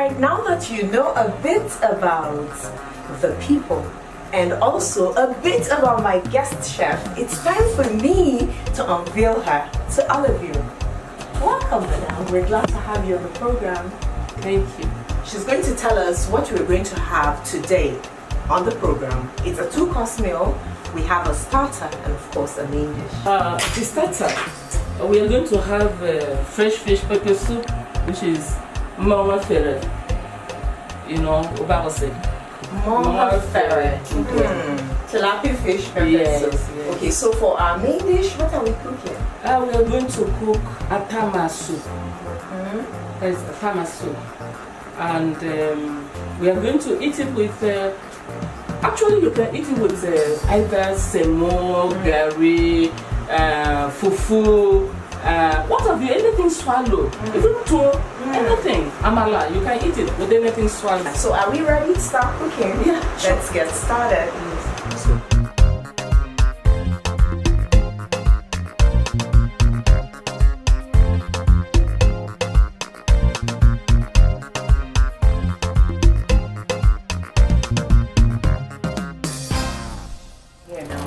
Alright, now that you know a bit about the people and also a bit about my guest chef, it's time for me to unveil her to all of you. Welcome, madam. We're glad to have you on the program. Thank you. She's going to tell us what we're going to have today on the program. It's a 2-course meal. We have a starter and of course a main dish. The starter, we are going to have fresh fish pepper soup, which is Mama Ferret. You know, Abak said. Mama Ferret. Tilapia fish pepper soup. Yes. Okay, so for our main dish, what are we cooking? We are going to cook Atama soup. That's Atama soup. And we are going to eat it with, actually you can eat it with either semo, gari, FUFU, what have you, anything swallow, even to anything, amala, you can eat it with anything swallow. So are we ready to start cooking? Yeah, sure. Let's get started.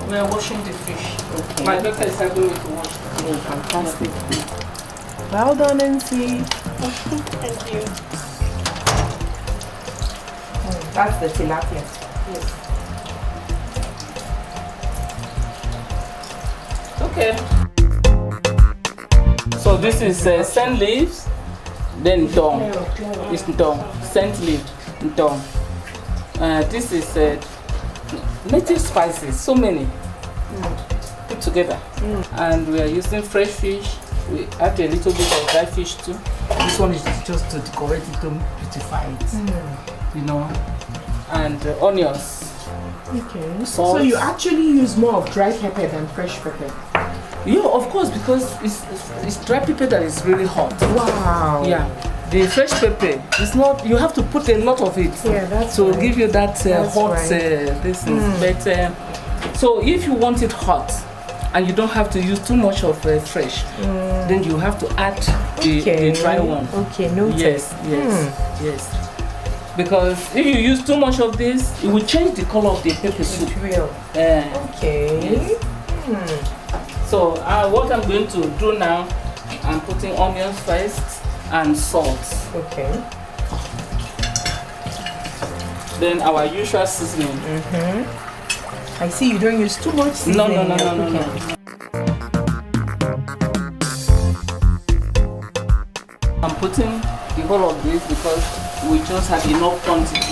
We are washing the fish. Okay. My daughter is helping me to wash. Oh, fantastic. Well done, NC. Thank you. That's the tilapia. Yes. Okay. So this is scent leaves, then dong. It's dong. Scent leaf, dong. This is native spices, so many put together. And we are using fresh fish. We add a little bit of dry fish too. This one is just to decorate it, to beautify it, you know. And onions. Okay. Salt. So you actually use more of dry pepper than fresh pepper? Yeah, of course, because it's dry pepper that is really hot. Wow. Yeah. The fresh pepper, it's not, you have to put a lot of it. Yeah, that's to right. give you that hot, right. this is. But, so if you want it hot, and you don't have to use too much of fresh, then you have to add the dry one. Okay, noted. Yes. Yes. Because if you use too much of this, it will change the color of the pepper soup. It's real. Okay. Yes. So what I'm going to do now, I'm putting onions first and salt. Okay. Then our usual seasoning. I see you don't use too much seasoning. No. I'm putting the whole of this because we just have enough quantity.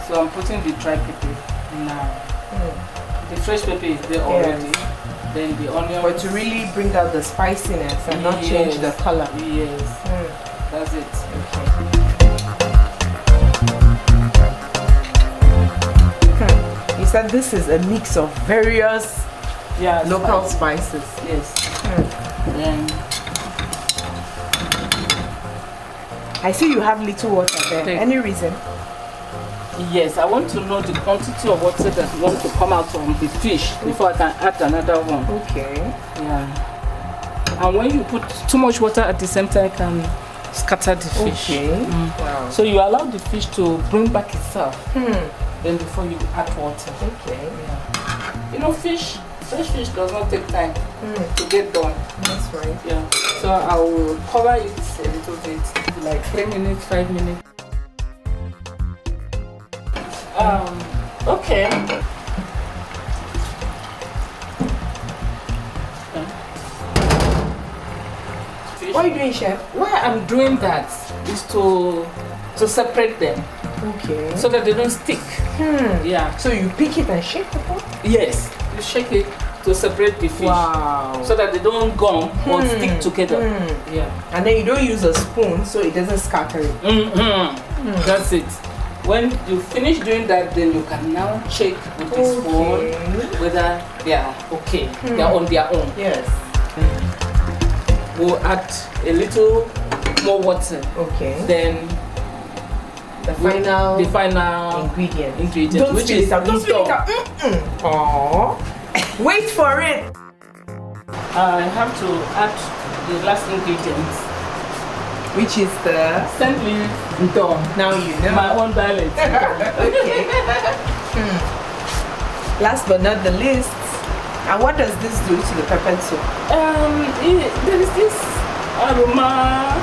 So I'm putting the dry pepper now. The fresh pepper is there already. Then the onion. But to really bring out the spiciness and not change the color. Yes. That's it. You said this is a mix of various local spices. Yes. Then I see you have little water there. Any reason? yes, I want to know the quantity of water that you want to come out from the fish before I can add another one. Okay. Yeah. And when you put too much water at the same time, it can scatter the fish. Okay. Wow. So you allow the fish to bring back itself. Then before you add water. Okay. Yeah. You know, fresh fish does not take time to get done. That's right. Yeah. So I will cover it a little bit, like 3 minutes, 5 minutes. Okay. What are you doing, chef? Why I'm doing that is to separate them. Okay. So that they don't stick. Yeah. So you pick it and shake the pot? Yes. You shake it to separate the fish. Wow. So that they don't gum or stick together. Yeah. And then you don't use a spoon so it doesn't scatter it. That's it. When you finish doing that, then you can now check with the spoon whether they are okay. They are on their own. Yes. We'll add a little more water. Okay. Then the final ingredient, Don't which spill is it out. Don't spill it out. Aww. Wait for it. I have to add the last ingredient. Which is the Scent leaf ntong. now you know. My own dialect. Okay. Last but not the least, and what does this do to the pepper soup? There is this aroma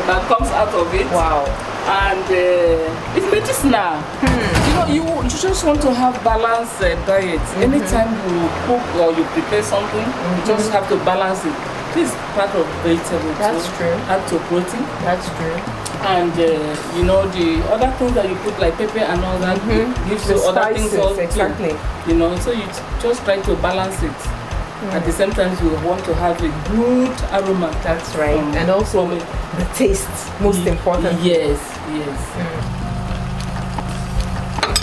that comes out of it. Wow. And it's medicinal. You just want to have balanced diet. Anytime you cook or you prepare something, you just have to balance it. This is part of vegetable. That's true. Add to protein. That's true. And the other things that you put like pepper and all that gives you other things also. Exactly. So you just try to balance it. At the same time, you want to have a good aroma. That's right. And also the taste, most important. Yes.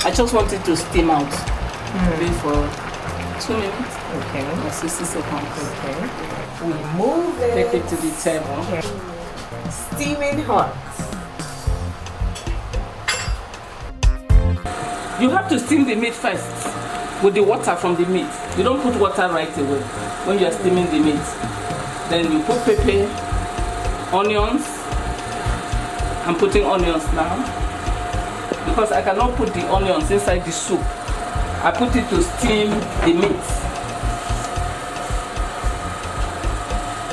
I just want it to steam out. Maybe for 2 minutes. Okay. Or 60 seconds. Okay. We move it. Take it to the table. Okay. Steaming hot. You have to steam the meat first with the water from the meat. You don't put water right away when you are steaming the meat. Then you put pepper, onions. I'm putting onions now because I cannot put the onions inside the soup. I put it to steam the meat.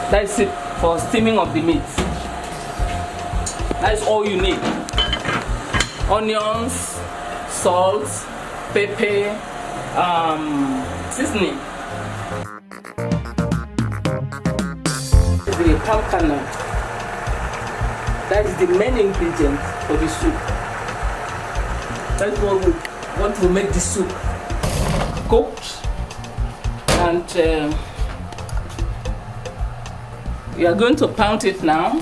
That's it for steaming of the meat. That's all you need. Onions, salt, pepper, seasoning. The palm kernel. That is the main ingredient for the soup. That's what we want to make the soup cooked. And we are going to pound it now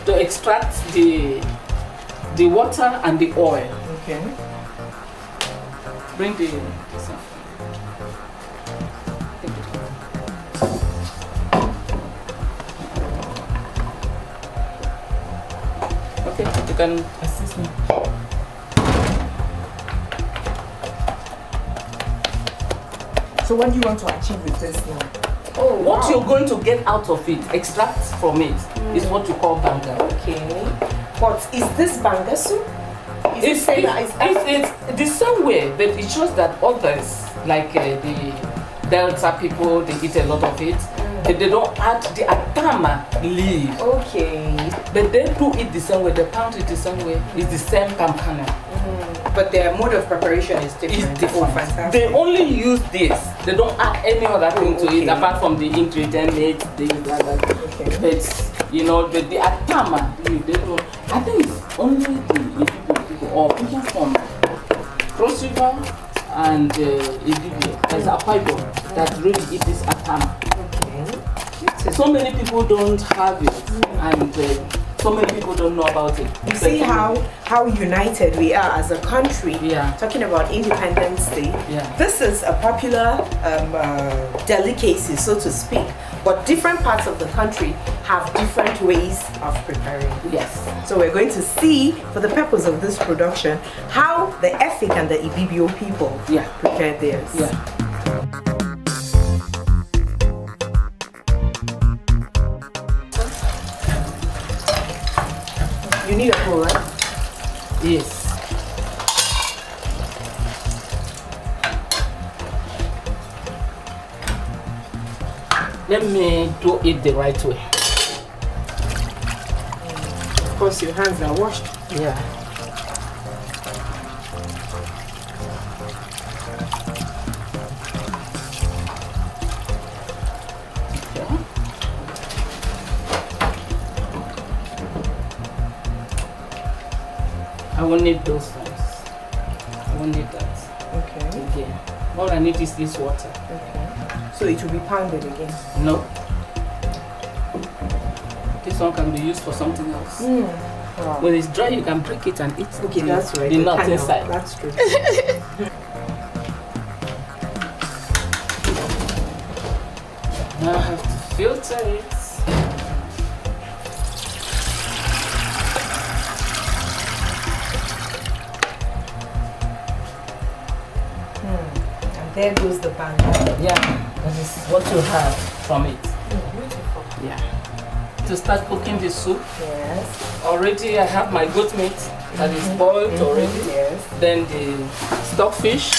to extract the water and the oil. Okay. Bring the okay, you can assist me. So what do you want to achieve with this now? Oh, what you're going to get out of it, extract from it, is what you call banga. Okay. But is this banga soup? It's the same way, but it's just that others, like the Delta people, they eat a lot of it. But they don't add the Atama leaf. Okay. But they do it the same way, they pound it the same way. It's the same campana. But their mode of preparation is different. It's different. Oh, fantastic. They only use this. They don't add any other thing to it Okay. apart from the ingredient made, this, that. Okay. But the Atama, they don't. I think it's only the people or people from Cross River and Ibibia, as a Bible that really eat this Atama. Okay. So many people don't have it, and so many people don't know about it. You see how united we are as a country. Yeah. Talking about Independence Day. Yeah. This is a popular delicacy, so to speak. But different parts of the country have different ways of preparing. Yes. So we're going to see, for the purpose of this production, how the Efik and the Ibibio people prepare theirs. Yeah. You need a bowl, right? Yes. Let me do it the right way. Of course, your hands are washed. Yeah. I won't need those ones. I won't need that. Okay. Again. All I need is this water. Okay. So it will be pounded again. No. This one can be used for something else. Wow. When it's dry, you can break it and eat. Okay, that's right. The nuts inside. That's true. Now I have to filter it. And there goes the banga. Yeah, that is what you have from it. Beautiful. Yeah. to start cooking the soup. Yes. Already I have my goat meat that is boiled already. Yes. Then the stockfish.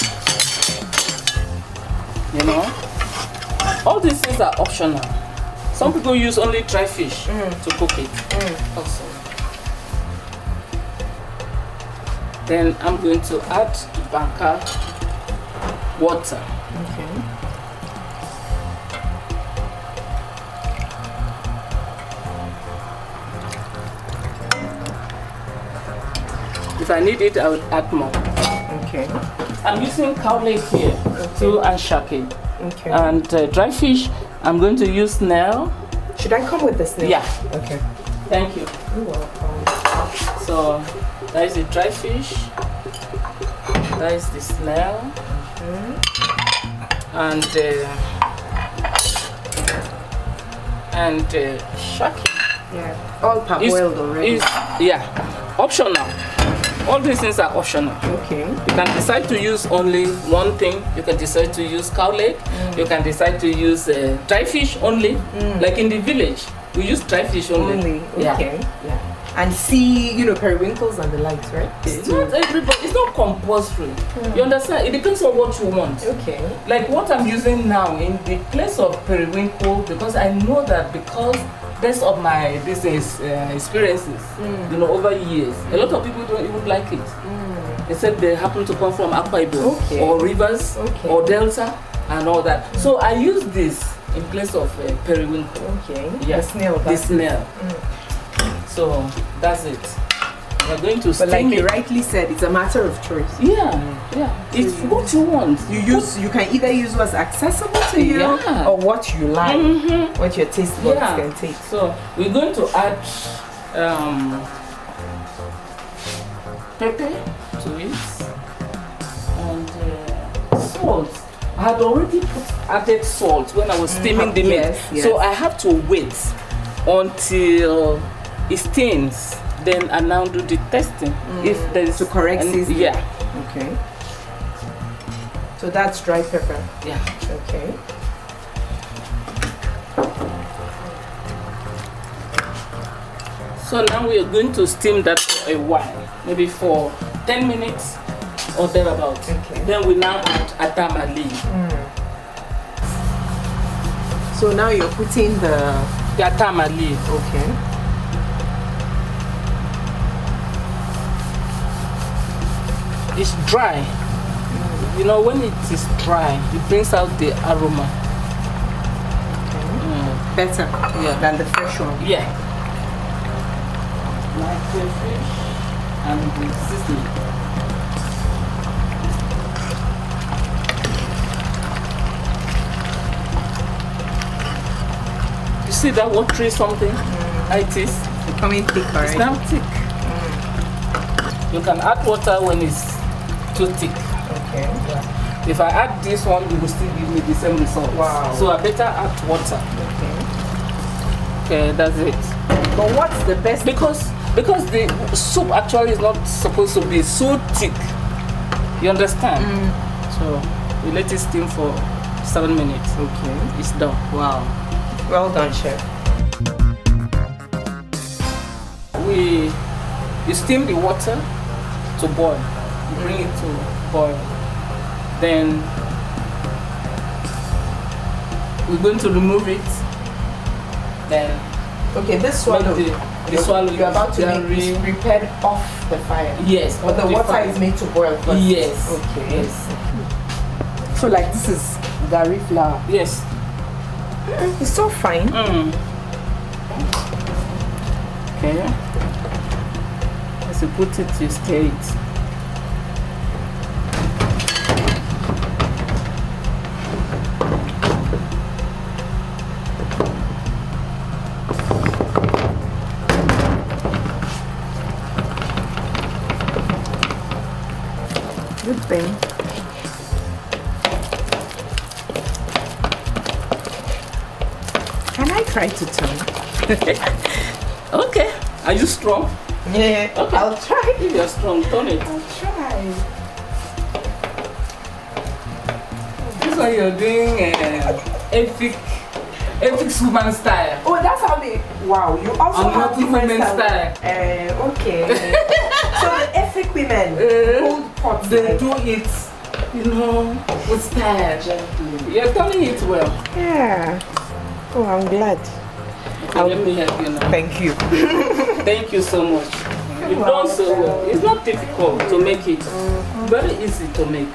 You know, all these things are optional. Some people use only dry fish to cook it. Also. Then I'm going to add the banka water. Okay. If I need it, I will add more. Okay. I'm using cow leg here, too, and shake. Okay. And dry fish, I'm going to use snail. Should I come with the snail? Yeah. Okay. Thank you. You're welcome. So, that is the dry fish. That is the snail. And shake. Yeah. All parboiled already. Yeah. Optional. All these things are optional. Okay. You can decide to use only one thing. You can decide to use cow leg. You can decide to use dry fish only. Like in the village, we use dry fish only. Okay. Yeah. And see, periwinkles and the likes, right? It's not everybody. It's not compulsory. You understand? It depends on what you want. Okay. Like what I'm using now in the place of periwinkle, because I know that because based on my business experiences, over years, a lot of people don't even like it. Except they happen to come from Akwa Ibom or rivers or Delta and all that. So I use this in place of periwinkle. Okay. Yeah. The snail. The snail. So that's it. We're going to steam But like you it. rightly said, it's a matter of choice. Yeah. It's what you want. You can either use what's accessible to you or what you like, what your taste buds can take. So we're going to add pepper to it and salt. I had already added salt when I was steaming the meat, yes. so I have to wait until it steams. Then I now do the testing if there is to correct seasoning. Yeah. Okay. So that's dry pepper. Yeah. Okay. So now we are going to steam that for a while, maybe for 10 minutes or thereabouts. Okay. Then we now add Atama leaf. So now you're putting the Atama leaf. okay. It's dry. When it is dry, it brings out the aroma. Better than the fresh one. Yeah. Like the fish and the seasoning. You see that watery something? It is. It's becoming thick already. It's now thick. You can add water when it's too thick. Okay. Yeah. If I add this one, it will still give me the same result. Wow. So I better add water. Okay, that's it. But what's the best? Because the soup actually is not supposed to be so thick. You understand? So we let it steam for 7 minutes. Okay. It's done. Wow. Well done, chef. You steam the water to boil. You bring it to boil. Then we're going to remove it. Then okay, this swallow. The swallow you're about to make is prepared off the fire. Yes. But the water is made to boil first. Yes. Okay. Yes. So like this is gari flour. Yes. It's so fine. Okay. As you put it, you stir it. Good thing. Can I try to turn? Okay. Are you strong? Yeah. Okay. I'll try. If you're strong, turn it. I'll try. This one you're doing epic Ethics woman style. Oh, that's how they. Wow, you also have Unhealthy different women style. Okay. So the ethnic women hold pots. They like- do it, you know, with style. Gently. You're turning it well. Yeah. Oh, I'm glad. Okay, let me help you now. Thank you. Thank you so much. You've done so well. It's not difficult to make it. Very easy to make.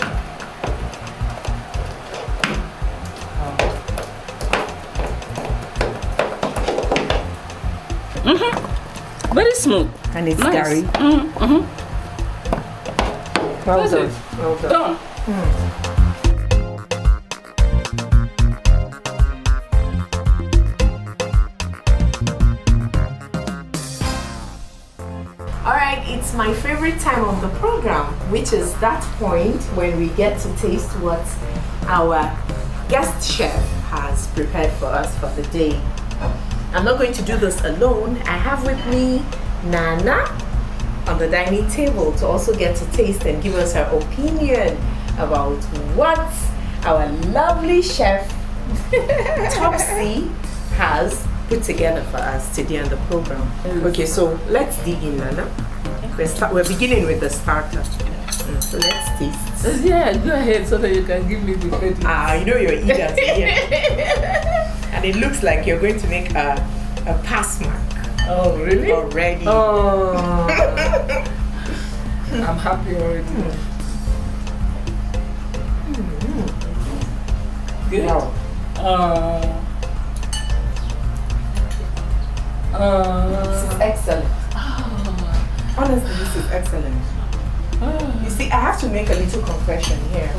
Very smooth. And it's Nice. Gary. Well That's done. it. Well done. Done. Alright, it's my favorite time of the program, which is that point when we get to taste what our guest chef has prepared for us for the day. I'm not going to do this alone. I have with me Nana on the dining table to also get to taste and give us her opinion about what our lovely chef Topsy has put together for us today on the program. Okay, so let's dig in, Nana. We're beginning with the starter. So let's taste. Yeah, go ahead so that you can give me the credit. You know you're eager to hear. And it looks like you're going to make a pass mark. Oh, really? Already. Oh. I'm happy already. Good. Wow. This is excellent. Honestly, this is excellent. You see, I have to make a little confession here.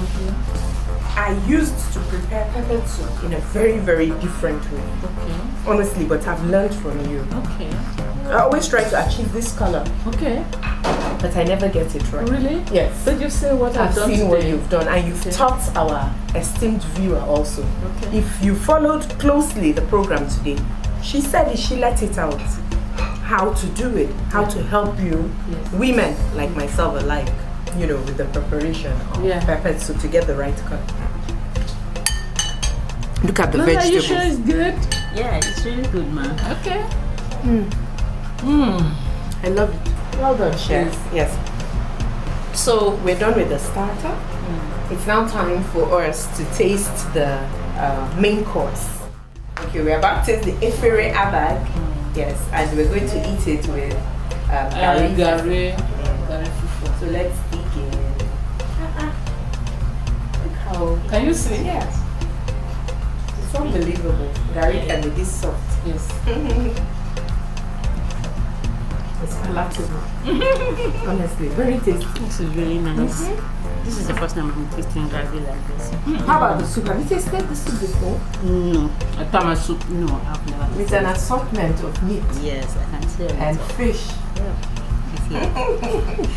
I used to prepare pepper soup in a very, very different way. Okay. Honestly, but I've learned from you. Okay. I always try to achieve this color, Okay. but I never get it right. Really? Yes. Did you say what I've I've done seen what today? you've done, and you've Okay. taught our esteemed viewer also. Okay. If you followed closely the program today, she said she let it out how to do it, how to help you, Yes. women like myself alike, you know, with the preparation of pepper soup to get the right cut. Look at the Are you vegetables. sure it's good? Yeah, it's really good, man. Okay. I love it. Well done, chef. Yes. So we're done with the starter. It's now time for us to taste the main course. Okay, we're about to taste the Efere Abak. Yes, and we're going to eat it with Gary. Gary FUFU. So let's dig in. Look how. Can you see? Yes. It's unbelievable. Gary can be this soft. Yes. It's palatable. Honestly, very tasty. This is really nice. This is the first time I'm tasting gravy like this. How about the soup? Have you tasted the soup before? No, Atama soup. no, I've never. With an assortment of meat Yes, I can see it. and fish.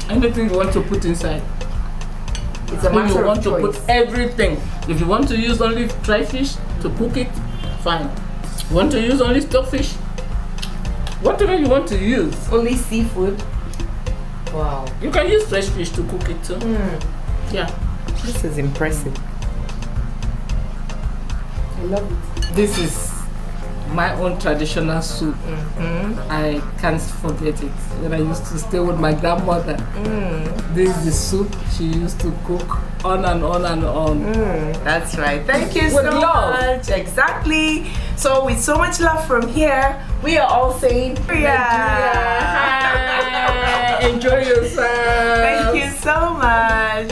Anything you want to put inside. It's a If matter you of want to choice. put everything. If you want to use only dry fish to cook it, fine. You want to use only stockfish? Whatever you want to use. Only seafood. Wow. You can use fresh fish to cook it too. Yeah. This is impressive. I love it. This is my own traditional soup. I can't forget it. When I used to stay with my grandmother, this is the soup she used to cook on and on and on. That's right. Thank you With so love. much. Exactly. So with so much love from here, we are all saying Hi. Enjoy yourself. Thank you so much.